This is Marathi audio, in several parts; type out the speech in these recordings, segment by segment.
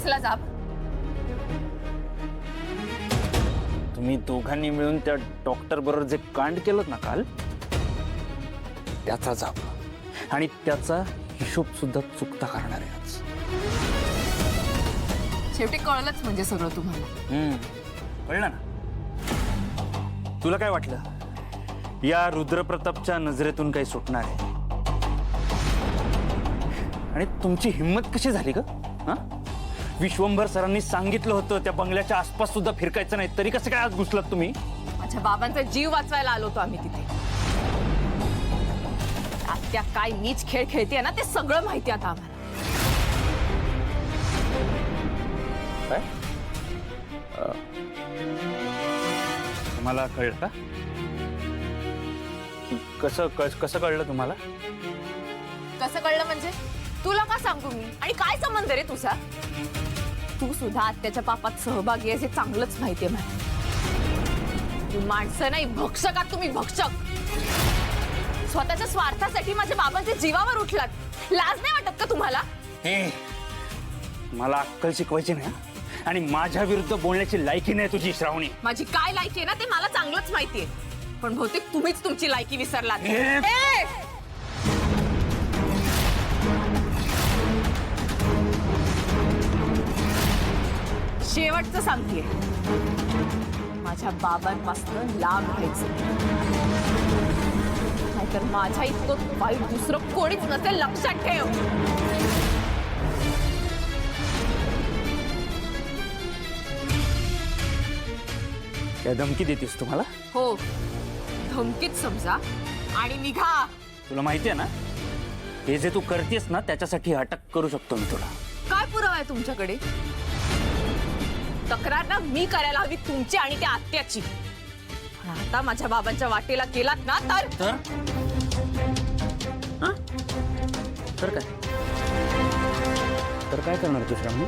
कसला जाब? तुम्ही दोघांनी मिळून त्या डॉक्टर बरोबर जे कांड केलं ना काल, त्याचा जाब आणि त्याचा हिशोब सुद्धा चुकता करणार आहे आज. शेवटी कळलंच म्हणजे सगळं तुम्हाला. कळलं ना? तुला काय वाटलं या रुद्रप्रतापच्या नजरेतून काही सुटणार आहे? आणि तुमची हिम्मत कशी झाली ग? विश्वंभर सरांनी सांगितलं होतं त्या बंगल्याच्या आसपास सुद्धा फिरकायचं नाही, तरी कसं काय आज घुसलात तुम्ही? माझ्या बाबांचा जीव वाचवायला आलो होतो आम्ही तिथे. आत्या काय नीच खेळ खेळते ना ते सगळं माहिती आता आम्हाला. काय तुम्हाला कळलं का? कसं कळलं तुम्हाला? कसं कळलं म्हणजे? तुला का सांगू मी? आणि काय संबंध रे तुझा? तू सुद्धा आत्याच्या पापात सहभागी आहे हे चांगलंच माहितीये मला. तू माणसं नाही, भक्षक आहात तुम्ही, भक्षक. स्वतःच्या स्वार्थासाठी माझ्या बाबांच्या जीवावर उठलात. लाज नाही वाटत का तुम्हाला? मला अक्कल शिकवायची नाही आणि माझ्या विरुद्ध बोलण्याची लायकी नाही तुझी श्रावणी. माझी काय लायकी आहे ना ते मला चांगलंच माहितीये, पण बहुतेक तुम्हीच तुमची लायकी विसरलात. शेवटचं सांगतेय, माझ्या बाबांपासून लांब राहायचं, नाहीतर माझ्या इतकं वाईट दुसरं कोणीच नसेल, लक्षात ठेव. या धमकी देतेस तुम्हाला? हो, धमकीच समजा आणि निघा. तुला माहितीये ना हे जे तू करतेस ना त्याच्यासाठी अटक करू शकतो मी तुला. काय पुरावा आहे तुमच्याकडे? तक्रार ना मी करायला हवी तुमची आणि त्या आत्याची. पण आता माझ्या बाबांच्या वाटेला केलात ना तर तर काय करणार तू श्रावणी?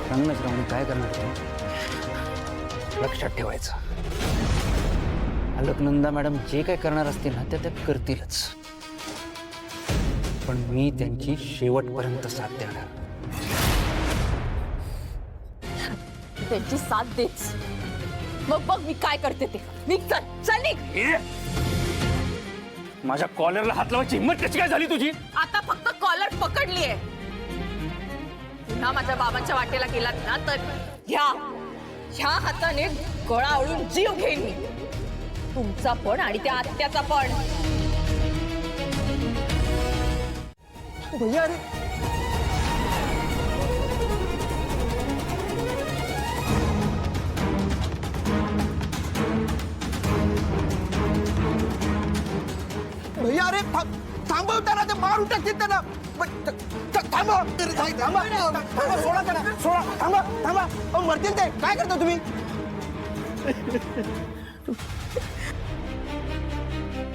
सांग ना श्रावणी, काय करणार तू? लक्षात ठेवायचं, अलकनंदा मॅडम जे काय करणार असतील ना त्या करतीलच, पण मी त्यांची शेवटपर्यंत साथ देणार. त्यांची साथ देच. मग बघ मी काय करते ते. निघ, चल निघ. माझ्या कॉलरला हात लावायची हिम्मत कशी काय झाली तुझी? आता फक्त कॉलर पकडलीये. पुन्हा माझ्या बाबांच्या वाटेला गेलात ना तर ह्या हाताने गळा आवळून जीव घेईन मी, तुमचा पण आणि त्या आत्याचा पण. भैया भैया अरे थांबवताना ते मार टाकतील त्यांना. थांबा सोडा त्यांना, सोडा. थांबा मरतील ते. काय करता तुम्ही?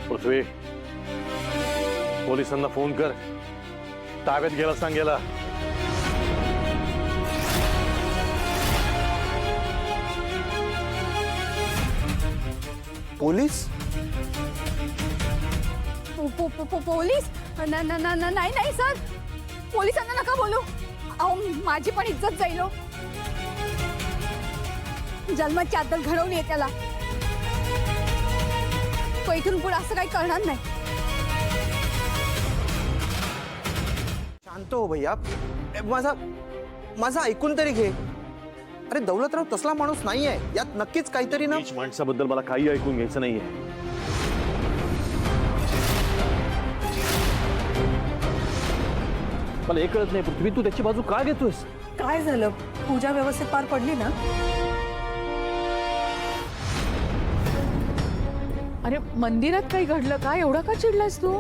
पृथ्वी, पोलिसांना फोन कर, ताब्यात गेला सांग गेला. पोलीस? पोलीस? नाही सर, पोलिसांना नका बोलू. अहो माझी पण इज्जत जाईल. जन्माची अद्दल घडवली आहे त्याला. तो इथून पुढे असं काही करणार नाही. शांत हो भैया, माझा ऐकून तरी घे. अरे दौलतराव तसला माणूस नाहीये, यात नक्कीच काहीतरी ना. माणसाबद्दल मला काही ऐकून घ्यायचं नाहीये. मला हे कळत नाही पृथ्वी, तू त्याची बाजू का घेतोयस? काय झालं? पूजा व्यवस्थित पार पडली ना? अरे मंदिरात काही घडलं का? एवढा का चिडलास तू?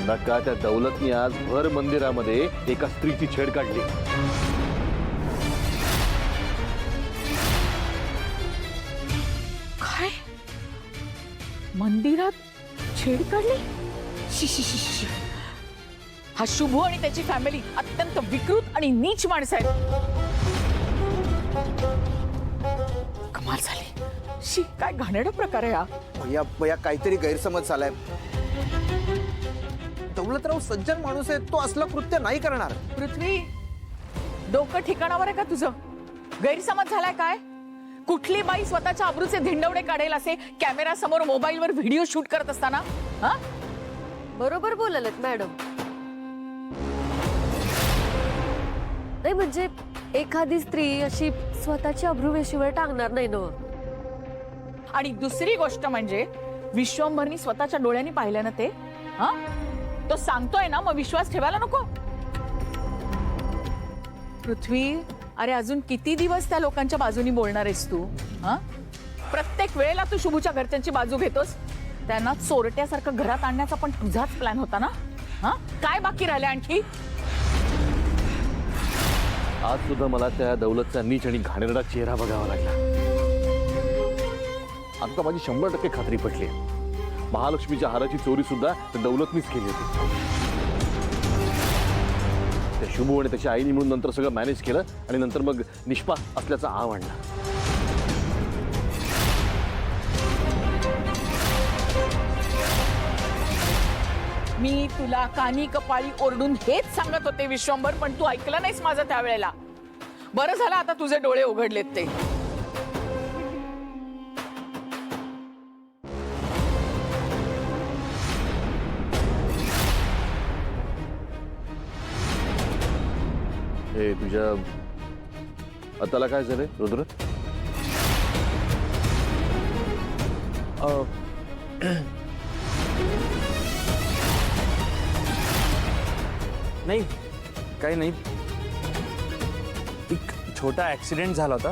नका त्या दौलतनी आज भर मंदिरामध्ये एका स्त्रीची छेड काढली. काय? मंदिरात छेड काढली? शी शी शी शी. हा शुभू आणि त्याची फॅमिली अत्यंत विकृत आणि नीच माणसं आहेत. कमाल झाली. शी, काय घाणेरडा प्रकार आहे हा. भैया भैया काहीतरी गैरसमज झालाय. दौलतराव सज्जन माणूस आहे, तो असलं कृत्य नाही करणार. पृथ्वी, डोकं ठिकाणावर आहे का तुझं? गैरसमज झालाय काय? कुठली बाई स्वतःच्या अब्रूचे धिंडवडे काढेल असे कॅमेरा समोर मोबाईलवर व्हिडिओ शूट करत असताना? हा? बरोबर बोलालत मॅडम. नाही म्हणजे एखादी स्त्री अशी स्वतःची अब्रू वेशीवर टांगणार नाही ना. आणि दुसरी गोष्ट म्हणजे विश्वंभरनी स्वतःच्या डोळ्यांनी पाहिलं ना ते. हा? तो सांगतोय ना, मग विश्वास ठेवायला नको? पृथ्वी, अरे अजून किती दिवस त्या लोकांच्या बाजूनी बोलणार आहेस तू? हा? प्रत्येक वेळेला तू शुभूच्या घरच्यांची बाजू घेतोस. त्यांना चोरट्यासारखं घरात आणण्याचा पण तुझाच प्लॅन होता ना? हा? काय बाकी राहिले आणखी? आज सुद्धा मला त्या दौलतचा नीच आणि घाणेरडा चेहरा बघावा लागला. आता माझी 100% खात्री पटली. महालक्ष्मीच्या हाराची चोरी सुद्धा त्या दौलतनीच केली होती. त्या शुभू आणि त्याच्या आईनी म्हणून नंतर सगळं मॅनेज केलं आणि नंतर मग निष्पाप असल्याचा आव आणला. मी तुला कानी कपाळी ओरडून हेच सांगत होते विश्वंभर, पण तू ऐकलं नाहीस माझं त्यावेळेला. बरं झालं आता तुझे डोळे उघडलेत ते. हे तुझ्या हाताला काय झालंय रुद्र? नाही, काही नाही. एक छोटा ऍक्सिडेंट झाला होता.